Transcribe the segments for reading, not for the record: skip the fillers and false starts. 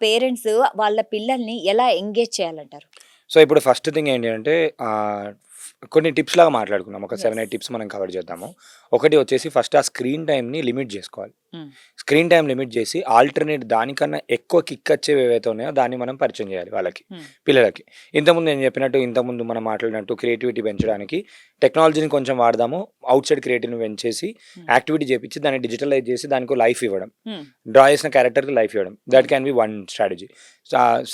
Parents వాళ్ళ పిల్లల్ని ఎలా ఎంగేజ్ చేయాలంటారు? సో, ఇప్పుడు ఫస్ట్ థింగ్ ఏంటి అంటే ఆహ్, కొన్ని టిప్స్ లాగా మాట్లాడుకుందాం. ఒక 7, యెస్. 8 టిప్స్ మనం కవర్ చేద్దాము. ఒకటి వచ్చేసి ఫస్ట్ ఆ స్క్రీన్ టైమ్‌ని లిమిట్ జేసుకోవాలి. హ్మ్. స్క్రీన్ టైమ్ లిమిట్ జేసి ఆల్టర్‌నేట్ దానికన్నా ఎక్కువ కిక్ వచ్చేవి ఏవైతే ఉన్నాయో దాన్ని మనం పరిచయం చేయాలి వాళ్ళకి, హ్మ్. పిల్లలకి. ఇంతకుముందు నేను చెప్పినట్టు ఇంతకుముందు మనం మాట్లాడినట్టు క్రియేటివిటీ పెంచడానికి టెక్నాలజీని కొంచెం వాడదాము. ఔట్‌సైడ్ క్రియేటివ్‌ని పెంచేసి హ్మ్. యాక్టివిటీ చేపిచ్చి దాన్ని డిజిటలైజ్ చేసి దానికో లైఫ్ ఇవ్వడం. హ్మ్. డ్రా చేసిన క్యారెక్టర్‌కి లైఫ్ ఇవ్వడం. దట్ హ్మ్. Can be one strategy.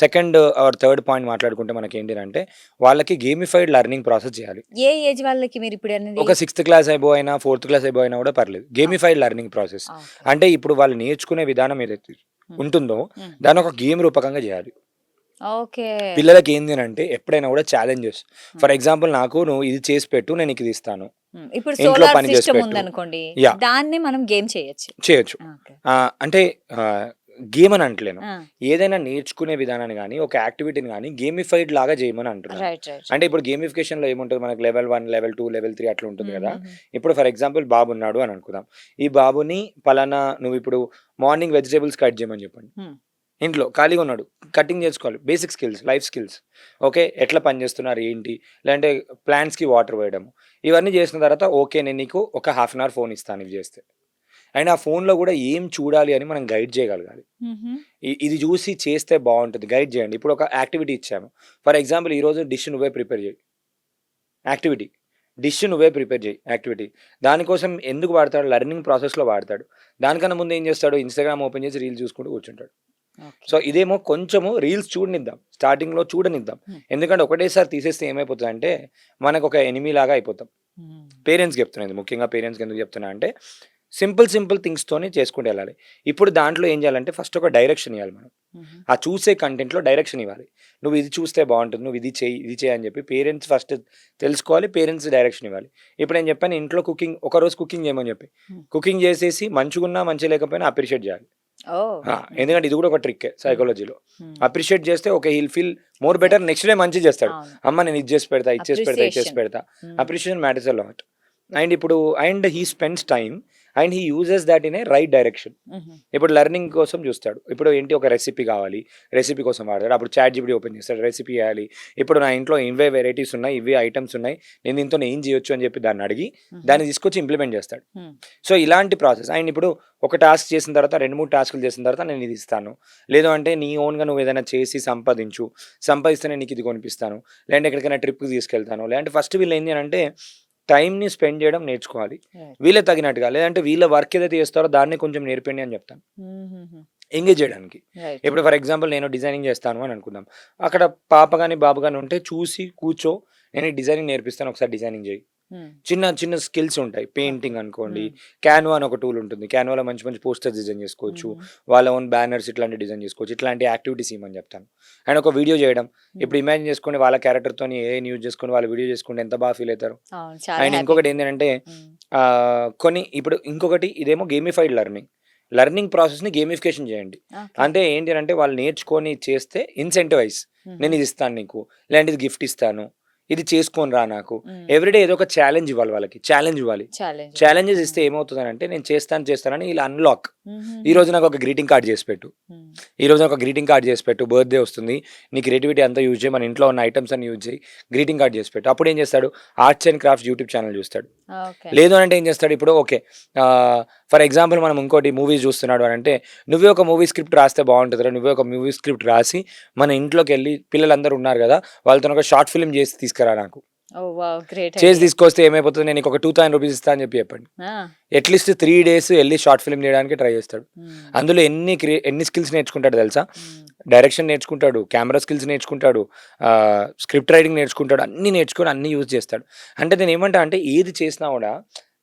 Second or third point మాట్లాడుకుంటే మనకేంటిదంటే వాళ్ళకి గేమిఫైడ్ లెర్నింగ్ ప్రాసెస్ చేయాలి. ఏ ఏజ్ వాళ్ళకి మీరిప్పుడన్నది? ఒక సిక్స్త్ క్లాస్ అబోవ్ అయినా, ఫోర్త్ క్లాస్ అబోవ్ అయినా కూడా పర్లేదు. ఆ! Gamified learning process. ఓకే. అంటే ఇప్పుడు వాళ్ళు నేర్చుకునే విధానం ఏదైతే హ్మ్. ఉంటుందో హ్మ్. దాన్ని ఒక గేమ్ రూపకంగా చేయాలి. ఓకే. పిల్లలకి ఏంది అనంటే ఎప్పుడైనా కూడా ఛాలెంజెస్. హ్మ్. ఫర్ ఎగ్జాంపుల్ నాకు నువ్వు ఇది చేసి పెట్టు నేను నీకు ఇది ఇస్తాను. హ్మ్. ఇప్పుడు ఇంట్లో సోలార్ పని చేసి సిస్టమ్ పెట్టు. ఉందనుకోండి. యాహ్! దాన్ని మనం గేమ్ చేయొచ్చు. చేయొచ్చు. ఓకే. అంటే ఆహ్, గేమ్ అని అంటలేను. ఆ! ఏదైనా నేర్చుకునే విధానాన్ని గాని, ఒక యాక్టివిటీని గాని గేమిఫైడ్ లాగా చేయమని అంటున్నాను. రైట్. రైట్. అంటే ఇప్పుడు గేమిఫికేషన్‌లో ఏముంటది మనకు లెవెల్ 1, లెవెల్ 2, లెవెల్ 3 అట్లా ఉంటుంది గదా! హుహుహు. ఇప్పుడు ఫర్ ఎగ్జాంపుల్ బాబున్నాడు అని అనుకుందాం. ఈ బాబుని పలానా నువ్విప్పుడు మార్నింగ్ వెజిటబుల్స్ కట్ చేయమని చెప్పండి. హ్మ్. ఇంట్లో ఖాళీగా ఉన్నాడు. కటింగ్ చేసుకోవాలి. Basic skills, life skills. Okay. ఎట్లా పని చేస్తున్నారు ఏంటి? లేదంటే ప్లాంట్స్‌కి వాటర్ పోయడం. ఇవన్నీ చేసిన తర్వాత ఓకే. నేను నీకు ఒక హాఫ్ అన్ అవర్ ఫోన్ ఇస్తాను ఇవి చేస్తే. అండ్ ఆ ఫోన్‌లో గూడా ఏం చూడాలి అని మనం గైడ్ చేయగలగాలి. హుహు. ఇది చూసి చేస్తే బావుంటది. గైడ్ చేయండి. ఇప్పుడు ఒక యాక్టివిటీ ఇచ్చాము. ఫర్ ఎగ్జాంపుల్ ఈరోజు డిష్ నువ్వే ప్రిపేర్ చెయి. యాక్టివిటీ. డిష్ నువ్వే ప్రిపేర్ చెయి యాక్టివిటీ. దానికోసం ఎందుకు వాడతాడు? లెర్నింగ్ ప్రాసెస్‌లో వాడతాడు. దానికన్నా ముందు ఏం చేస్తాడు? ఇన్‌స్టాగ్రామ్ ఓపెన్ చేసి రీల్స్ చూసుకుంటూ కూర్చుంటాడు. ఓకే. సో, ఇదేమో కొంచెము రీల్స్ చూడనిద్దాం. స్టార్టింగ్‌లో చూడనిద్దాం. హ్మ్. ఎందుకంటే ఒకటేసారి తీసేస్తే ఏమైపోతదంటే మనకొక ఎనిమీ లాగా అయిపోతాం. హ్మ్. పేరెంట్స్‌కి చెప్తున్నా ఇది. ముఖ్యంగా పేరెంట్స్‌కి ఎందుకు చెప్తున్నా అంటే, సింపుల్, సింపుల్ థింగ్స్‌తోని చేసుకుంటూ ఎళ్ళాలి. ఇప్పుడు దాంట్లో ఏం చేయాలంటే ఫస్ట్ ఒక డైరెక్షన్ ఇయ్యాలి మనం. హుహు. ఆ చూసే కంటెంట్‌లో డైరెక్షన్ ఇవ్వాలి. నువ్వు ఇది చూస్తే బావుంటుంది. నువ్వు ఇది చెయ్యి, ఇది చెయ్యి అని చెప్పి పేరెంట్స్ ఫస్ట్ తెలుసుకోవాలి. పేరెంట్స్ డైరెక్షన్ ఇవ్వాలి. ఇప్పుడు నేను చెప్పాను ఇంట్లో కుకింగ్ ఒకరోజు కుకింగ్ చేయమని చెప్పి. హ్మ్. కుకింగ్ చేసేసి మంచిగున్నా, మంచిగా లేకపోయినా అప్రిషియేట్ చేయాలి. ఓహ్! హ్మ్. ఎందుకంటే ఇది కూడా ఒక ట్రిక్కే హ్మ్. సైకాలజీలో. హ్మ్. అప్రిషియేట్ చేస్తే okay. Heal feel more better. Exactly. Next day మంచిగా చేస్తాడు. అవును. అమ్మ నేను ఇది చేసి పెడతా, ఇది చేసి పెడతా, ఇది చేసి అప్రిసియేషన్. పెడతా. హ్మ్. Appreciation matters a lot. And he spends time and he uses that in a right direction. హుహు. ఇప్పుడు లెర్నింగ్ కోసం చూస్తాడు. ఇప్పుడు ఏంటి ఒక రెసిపీ కావాలి. రెసిపీ కోసం వాడతాడు. అప్పుడు చాట్‌జీపీటీ ఓపెన్ చేస్తాడు. రెసిపీ చేయాలి. ఇప్పుడు నా ఇంట్లో ఇవే వెరైటీస్ ఉన్నాయి. ఇవే ఐటెమ్స్ ఉన్నాయి. నేను దీనితోని ఏం చేయొచ్చు అని చెప్పి దాన్ని అడిగి హుహు. దాన్ని తీసుకొచ్చి ఇంప్లిమెంట్ చేస్తాడు. హ్మ్. సో, ఇలాంటి ప్రాసెస్. అండ్ ఇప్పుడు ఒక టాస్క్ చేసిన తర్వాత 2, 3 టాస్క్‌లు చేసిన తర్వాత నేను ఇది ఇస్తాను. లేదు అంటే నీ ఓన్‌గా నువ్వు ఏదైనా చేసి సంపాదించు. సంపాదిస్తే నేను నీకు ఇది కొనిపిస్తాను. లేదంటే ఎక్కడికైనా ట్రిప్‌కి తీసుకెళ్తాను. లేదంటే ఫస్ట్ వీళ్ళు ఏంటి అనంటే టైమ్‌ని స్పెండ్ చేయడం నేర్చుకోవాలి. రైట్. వీళ్ళకి తగినట్టుగా లేదంటే వీళ్ళ వర్క్ ఏదైతే చేస్తారో దాన్ని కొంచెం నేర్పియండి అని చెప్తాను. హుహుహు. ఎంగేజ్ చేయడానికి. రైట్. ఇప్పుడు ఫర్ ఎగ్జాంపుల్ నేను డిజైనింగ్ చేస్తాను అని అనుకుందాం. అక్కడ పాప గాని, బాబు గాని ఉంటే చూసి కూర్చో నేను ఈ డిజైనింగ్ నేర్పిస్తాను ఒకసారి డిజైనింగ్ చెయ్యి. హ్మ్. చిన్న చిన్న స్కిల్స్ ఉంటాయి. ఓకే. పెయింటింగ్ అనుకోండి. హ్మ్. క్యాన్వా అని ఒక టూల్ ఉంటుంది. క్యాన్వాలో మంచి మంచి పోస్టర్స్ డిజైన్ చేసుకోవచ్చు. హుహు. వాళ్ళ ఓన్ బ్యానర్స్ ఇట్లాంటివి డిజైన్ చేసుకోవచ్చు. ఇట్లాంటి యాక్టివిటీస్ ఇయ్యమని చెప్తాను. అండ్ ఒక వీడియో చేయడం. హ్మ్. ఇప్పుడు ఇమాజిన్ చేసుకోండి వాళ్ళ క్యారెక్టర్‌తోని ఏఐని యూజ్ చేసుకొని వాళ్ళు వీడియో చేసుకుంటే ఎంత బాగా ఫీల్ అయితారు. అవును. చాలా అండ్ హ్యాపీ. ఇంకొకటి ఏంటంటే హ్మ్. కొన్ని ఇప్పుడు ఇంకొకటి ఇదేమో గేమిఫైడ్ లెర్నింగ్. లెర్నింగ్ ప్రాసెస్‌ని గేమిఫికేషన్ చేయండి. ఓకే. అంటే ఏంటి అనంటే వాళ్ళు నేర్చుకొని చేస్తే ఇన్సెంటివైజ్. హుహు. నేనిది ఇస్తాను నీకు. లేదంటే ఇది గిఫ్ట్ ఇస్తాను. ఇది చేసుకొని రా నాకు. హ్మ్. ఎవ్రీడే ఏదో ఒక ఛాలెంజ్ ఇవ్వాలి వాళ్ళకి. ఛాలెంజ్ ఇవ్వాలి. ఛాలెంజ్ ఇవ్వాలి. ఛాలెంజెస్ హ్మ్. ఇస్తే ఏమవుతదనంటే నేను చేస్తాను, చేస్తానని ఇలా అన్‌లాక్. హుహుహు. ఈరోజు నాకొక గ్రీటింగ్ కార్డ్ చేసి పెట్టు. హ్మ్. ఈరోజు ఒక గ్రీటింగ్ కార్డ్ చేసి పెట్టు. బర్త్‌డే వస్తుంది. నీ క్రియేటివిటీ అంతా యూజ్ చేయి. మన ఇంట్లో ఉన్న ఐటెమ్స్ అన్ని యూజ్ చేయి. గ్రీటింగ్ కార్డ్ చేసి పెట్టు. అప్పుడేం చేస్తాడు? Arts and crafts YouTube channel చూస్తాడు. ఓకే. లేదు అనంటే ఏం చేస్తాడు? ఇప్పుడు ఓకే. ఫర్ ఎగ్జాంపుల్ మనం ఇంకోటి మూవీస్ చూస్తున్నాడు అనంటే, నువ్వే ఒక మూవీ స్క్రిప్ట్ రాస్తే బావుంటదిరా. నువ్వే ఒక మూవీ స్క్రిప్ట్ రాసి మన ఇంట్లోకెళ్ళి పిల్లలందరూ ఉన్నారు గదా! వాళ్ళతోని ఒక షార్ట్ ఫిల్మ్ చేసి తీసుకురా నాకు. ఓహ్! వావ్! గ్రేట్ చేసి ఐడియా. తీసుకొస్తే ఏమైపోతది? నేను నీకొక 2000 రూపీస్ ఇస్తా అని చెప్పండి. ఆ! అట్‌లీస్ట్ 3 డేస్ ఎళ్లి షార్ట్ ఫిల్మ్ చేయడానికి ట్రై చేస్తాడు. హ్మ్. అందులో ఎన్ని స్కిల్స్ నేర్చుకుంటాడో తెలుసా? హ్మ్. డైరెక్షన్ నేర్చుకుంటాడు, కెమెరా స్కిల్స్ నేర్చుకుంటాడు, స్క్రిప్ట్ రైటింగ్ నేర్చుకుంటాడు. అన్నీ నేర్చుకొని అన్నీ యూజ్ చేస్తాడు. అంటే నేనేమంటా అంటే ఏది చేసినా గూడా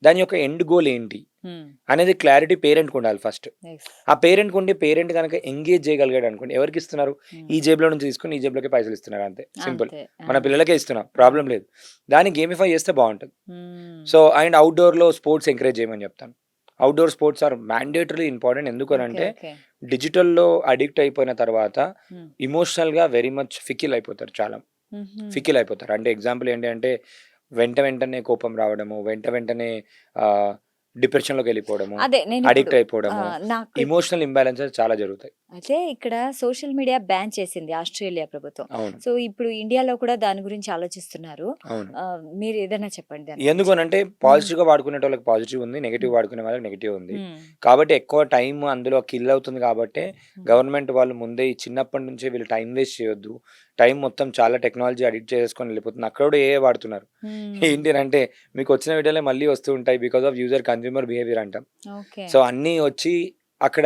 దాని యొక్క ఎండ్ గోల్ ఏంటి? హ్మ్. అనేది క్లారిటీ పేరెంట్‌కుండాలి ఫస్ట్. యెస్. ఆ పేరెంట్‌కుండి పేరెంట్ గనక ఎంగేజ్ చేయగలిగాడనుకోండి ఎవరికిస్తున్నారు? హ్మ్. ఈ జేబులో నుంచి తీసుకొని ఈ జేబులోకి పైసలిస్తున్నారు అంతే. సింపుల్. అంతే. ఆ! మన పిల్లలకే ఇస్తున్నాం. అవును. ప్రాబ్లమ్ లేదు. దాన్ని గేమిఫై చేస్తే బావుంటది. హ్మ్. సో, అండ్ ఔట్‌డోర్‌లో స్పోర్ట్స్ ఎంకరేజ్ చేయమని చెప్తాను. Outdoor sports are mandatorily important. Okay. ఎందుకనంటే ఓకే. డిజిటల్‌లో అడిక్ట్ అయిపోయిన తర్వాత హ్మ్. ఎమోషనల్‌గా వెరీ మచ్ ఫికిల్ అయిపోతారు చాలా. హుహు. ఫికిల్ అయిపోతారు. అంటే ఎగ్జాంపుల్ ఏంటి అంటే వెంటనే కోపం రావడము, వెంటనే ఆహ్, డిప్రెషన్‌లోకెళ్ళిపోవడము, అదే నేనిప్పుడు అడిక్ట్ అయిపోవడము, నాకు ఎమోషనల్ ఇంబాలెన్సెస్ చాలా జరుగుతాయి. అయితే ఇక్కడ సోషల్ మీడియా బ్యాన్ చేసింది ఆస్ట్రేలియా ప్రభుత్వం. అవును. సో ఇప్పుడు ఇండియాలో కూడా దాని గురించి ఆలోచిస్తున్నారు. అవును. మీరు ఏదైనా చెప్పండి దాని గురించి. ఎందుకనంటే పాజిటివ్‌గా వాడుకునేటోళ్ళకి పాజిటివ్ ఉంది. నెగెటివ్ వాడుకునే వాళ్ళకి నెగెటివ్ ఉంది. హ్మ్. కాబట్టి ఎక్కువ టైం అందులో కిల్ అవుతుంది కాబట్టే హ్మ్. గవర్నమెంట్ వాళ్ళు ముందే ఈ చిన్నప్పటి నుంచే వీళ్ళు టైం వేస్ట్ చేయొద్దు. టైం మొత్తం చాలా టెక్నాలజీ అడిక్ట్ చేసేసుకొని వెళ్ళిపోతుంది. అక్కడ కూడా ఏఐ వాడుతున్నారు. హ్మ్. ఏంటినంటే మీకు వచ్చిన వీడియోలే మళ్ళీ వస్తూ ఉంటాయి. Because of user consumer behaviour అంటాం. ఓకే. సో అన్నీ వచ్చి అక్కడ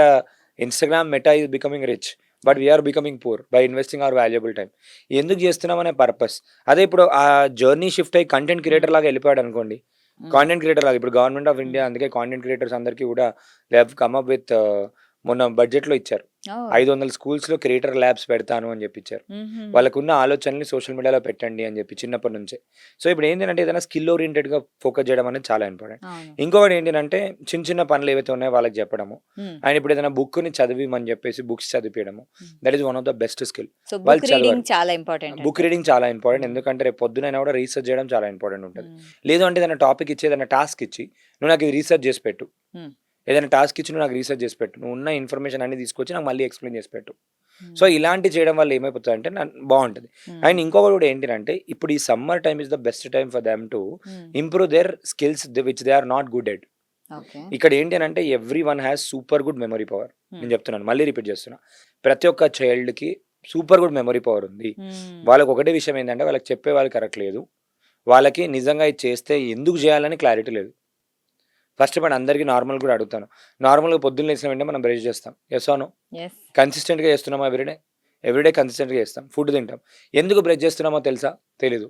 Instagram Meta is becoming rich. But we are becoming poor by investing our valuable time. ఎందుకు చేస్తున్నాం అనే పర్పస్. అదే ఇప్పుడు ఆ జర్నీ షిఫ్ట్ అయ్యి కంటెంట్ క్రియేటర్ లాగా వెళ్ళిపోయాడు అనుకోండి. హ్మ్. కాంటెంట్ క్రియేటర్ లాగా ఇప్పుడు గవర్నమెంట్ ఆఫ్ ఇండియా హ్మ్. అందుకే కాంటెంట్ క్రియేటర్స్ అందరికీ కూడా they have come up with మొన్న బడ్జెట్‌లో ఇచ్చారు. ఓహ్! 500 స్కూల్స్‌లో క్రియేటర్ ల్యాబ్స్ పెడతాను అని చెప్పి ఇచ్చారు. హుహు. వాళ్ళకున్న ఆలోచనల్ని సోషల్ మీడియాలో పెట్టండి అని చెప్పి చిన్నప్పటి నుంచే. సో ఇప్పుడు ఏంటంటే ఏదైనా స్కిల్ ఓరియెంటెడ్‌గా ఫోకస్ చేయడం అనేది చాలా ఇంపార్టెంట్. అవును. ఇంకొకటి ఏంటంటే చిన్న చిన్న పనులు ఏవైతే ఉన్నాయో వాళ్ళకి చెప్పడము. హ్మ్. అండ్ ఇప్పుడు ఏదైనా బుక్‌ని చదివిమని చెప్పేసి బుక్స్ చదివిపియడము. హ్మ్. That is one of the best skill. So వాళ్ళు బుక్ చదవాలి. రీడింగ్ చాలా ఇంపార్టెంట్ బుక్ అంటారు. రీడింగ్ చాలా ఇంపార్టెంట్. హ్మ్. ఎందుకంటే రేపు పొద్దునైనా కూడా రీసెర్చ్ చేయడం చాలా ఇంపార్టెంట్ ఉంటది. హ్మ్. లేదు అంటే ఏదైనా టాపిక్ ఇచ్చి ఏదైనా టాస్క్ ఇచ్చి నువ్వు నాకు ఇది రీసెర్చ్ చేసి పెట్టు. హ్మ్. ఏదైనా టాస్క్ ఇచ్చి నువ్వు నాకు రీసెర్చ్ చేసి పెట్టు. నువ్వు ఉన్న ఇన్ఫర్మేషన్ అన్ని తీసుకొచ్చి నాకు మళ్ళీ ఎక్స్‌ప్లెయిన్ చేసి పెట్టు. సో హ్మ్. ఇలాంటివి చేయడం వల్ల ఏమైపోతదంటే బావుంటది. హ్మ్. అండ్ ఇంకొకటి కూడా ఏంటినంటే ఇప్పుడు ఈ summer time is the best time for them to hmm. Improve their skills which they are not good at. Okay. ఇక్కడ ఏంటి అనంటే everyone has super good memory power. Hmm. నేను చెప్తున్నాను. మళ్ళీ రిపీట్ చేస్తున్నా. ప్రతి ఒక్క చైల్డ్‌కి సూపర్ గుడ్ మెమరీ పవర్ ఉంది. హ్మ్. వాళ్ళకి ఒకటే విషయం ఏంటంటే వాళ్ళకి చెప్పేవాళ్ళు కరెక్ట్ లేదు. వాళ్ళకి నిజంగా ఇది చేస్తే ఎందుకు చేయాలని క్లారిటీ లేదు. ఫస్ట్ ఆఫ్ ఆల్ అందరికీ నార్మల్‌గా కూడా అడుగుతాను. నార్మల్‌గా పొద్దున్న లేచిన వెంటనే మనం బ్రష్ చేస్తాం. Yes or no? యెస్. కన్సిస్టెంట్‌గా చేస్తున్నామా ఎవ్రీడే? ఎవ్రీడే కన్సిస్టెంట్‌గా చేస్తాం. ఫుడ్ తింటాం. ఎందుకు బ్రష్ చేస్తున్నామో తెలుసా? తెలీదు.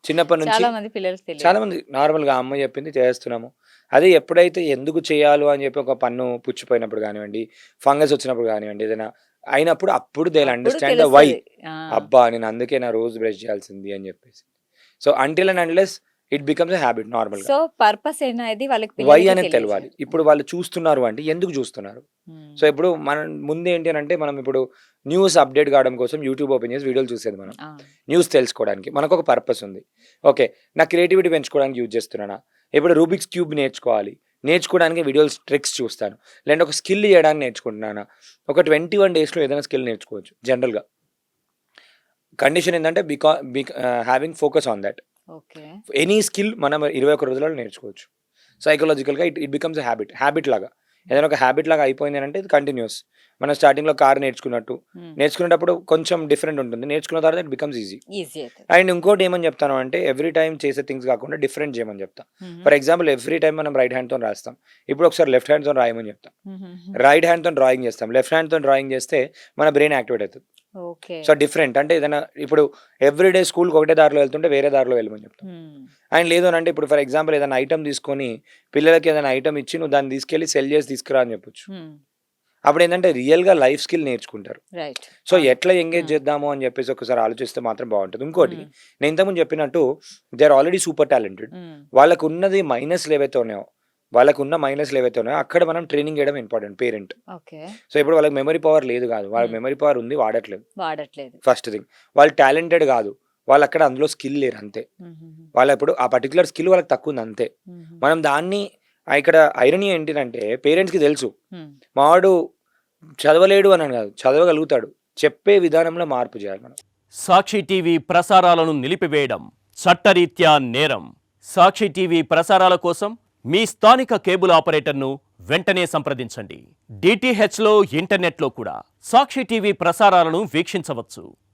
చిన్నప్పటి నుంచి చాలా మంది పిల్లలకి తెలియదు. చాలామంది నార్మల్‌గా అమ్మ చెప్పింది చేస్తున్నాము. అదే ఎప్పుడైతే ఎందుకు చేయాలో అని చెప్పి ఒక పన్ను పుచ్చిపోయినప్పుడు గానివ్వండి, ఫంగస్ వచ్చినప్పుడు గానివ్వండి, ఏదైనా అయినప్పుడు అప్పుడు దే విల్ అప్పుడు అండర్‌స్టాండ్ ద వై. తెలుస్తది. ఆ! అబ్బా! నేను అందుకేనా రోజు బ్రష్ చేయాల్సింది అని చెప్పేసి. So, until and unless it becomes a habit నార్మల్‌గా. సో పర్పస్ అనేది వాళ్ళకి వై పిల్లలకి అనేది తెలవాలి. తెలియజేయాలి. ఇప్పుడు వాళ్ళు చూస్తున్నారు అంటే ఎందుకు చూస్తున్నారు? సో, హ్మ్. ఇప్పుడు మనం ముందేంటి అనంటే మనం ఇప్పుడు న్యూస్ అప్‌డేట్ కావడం కోసం యూట్యూబ్ ఓపెన్ చేసి వీడియోలు చూసేది మనం. ఆ! న్యూస్ తెలుసుకోవడానికి. మనకొక పర్పస్ ఉంది. ఓకే. నా క్రియేటివిటీ పెంచుకోవడానికి యూజ్ చేస్తున్నానా? ఇప్పుడు రూబిక్స్ క్యూబ్ నేర్చుకోవాలి. నేర్చుకోవడానికి వీడియోస్ ట్రిక్స్ చూస్తాను. లేదంటే ఒక స్కిల్ చేయడానికి నేర్చుకుంటున్నానా? ఒక 21 డేస్‌లో ఏదైనా స్కిల్ నేర్చుకోవచ్చు జనరల్‌గా. కండిషన్ ఏందంటే having focus on that. Okay. Any skill మనం 21 రోజులలో నేర్చుకోవచ్చు. సైకలాజికల్‌గా it becomes a habit. Habit లాగా. ఏదైనా ఒక హాబిట్ లాగా అయిపోయింది అనంటే ఇది కంటిన్యూయస్. మనం స్టార్టింగ్‌లో కార్ నేర్చుకున్నట్టు. హ్మ్. నేర్చుకునేటప్పుడు కొంచెం డిఫరెంట్ ఉంటుంది. నేర్చుకున్న తర్వాత ఇట్ బికమ్స్ ఈజీ. ఈజీ అయితది. అండ్ ఇంకోటి ఏమని చెప్తాను అంటే ఎవ్రీ టైమ్ చేసే థింగ్స్ కాకుండా డిఫరెంట్ చేయమని చెప్తా. హుహు. ఫర్ ఎగ్జాంపుల్ ఎవ్రీ టైమ్ మనం రైట్ హ్యాండ్‌తోని రాస్తాం. ఇప్పుడు ఒకసారి లెఫ్ట్ హ్యాండ్‌తోని రాయమని చెప్తా. హుహుహు. రైట్ హ్యాండ్‌తోని డ్రాయింగ్ చేస్తాం. లెఫ్ట్ హ్యాండ్‌తోని డ్రాయింగ్ చేస్తే మన బ్రెయిన్ యాక్టివేట్ అవుతది. ఓకే. సో, డిఫరెంట్ అంటే ఏదైనా ఇప్పుడు ఎవ్రీడే స్కూల్‌కి ఒకటే దారిలో వెళ్తుంటే వేరే దారిలో వెళ్ళమని చెప్తాం. హ్మ్. అండ్ లేదు అనంటే ఇప్పుడు ఫర్ ఎగ్జాంపుల్ ఏదైనా ఐటెమ్ తీసుకొని పిల్లలకి ఏదైనా ఐటెమ్ ఇచ్చి నువ్వు దాన్ని తీసుకెళ్ళి సెల్ చేసి తీసుకురా అని చెప్పొచ్చు. హ్మ్. అప్పుడేంటంటే రియల్‌గా లైఫ్ స్కిల్ నేర్చుకుంటారు. రైట్. సో, అవును. ఎట్లా ఎంగేజ్ హ్మ్. చేద్దాము అని చెప్పేసి ఒకసారి ఆలోచిస్తే మాత్రం బావుంటది. ఇంకోటి హ్మ్. నేను ఇంతకుముందు చెప్పినట్టు they are already super talented. Hmm. వాళ్ళకున్నది మైనస్‌లు ఏవైతే ఉన్నాయో, వాళ్ళకున్న మైనస్‌లు ఏవైతే ఉన్నాయో అక్కడ మనం ట్రైనింగ్ చేయడం ఇంపార్టెంట్ పేరెంట్. ఓకే. సో, ఇప్పుడు వాళ్ళకి మెమరీ పవర్ లేదు కాదు. వాళ్ళకి హ్మ్. మెమరీ పవర్ ఉంది వాడట్లేదు. వాడట్లేదు. First thing. వాళ్ళు టాలెంటెడ్ కాదు. వాళ్ళక్కడ అందులో స్కిల్ లేరు అంతే. హుహుహు. వాళ్ళప్పుడు ఆ పర్టిక్యులర్ స్కిల్ వాళ్ళకి తక్కువుంది అంతే. హుహు. మనం దాన్ని ఇక్కడ ఐరనీ ఏంటిదంటే పేరెంట్స్‌కి తెలుసు. హ్మ్. మావాడు చదవలేడు అనని కాదు. చదవగలుగుతాడు. చెప్పే విధానంలో మార్పు చేయాలి మనం. సాక్షి టీవీ ప్రసారాలను నిలిపివేయడం చట్టరీత్యా నేరం. సాక్షి టీవీ ప్రసారాల కోసం మీ స్థానిక కేబుల్ ఆపరేటర్ను వెంటనే సంప్రదించండి. డిటిహెచ్లో ఇంటర్నెట్లో కూడా సాక్షి టీవీ ప్రసారాలను వీక్షించవచ్చు.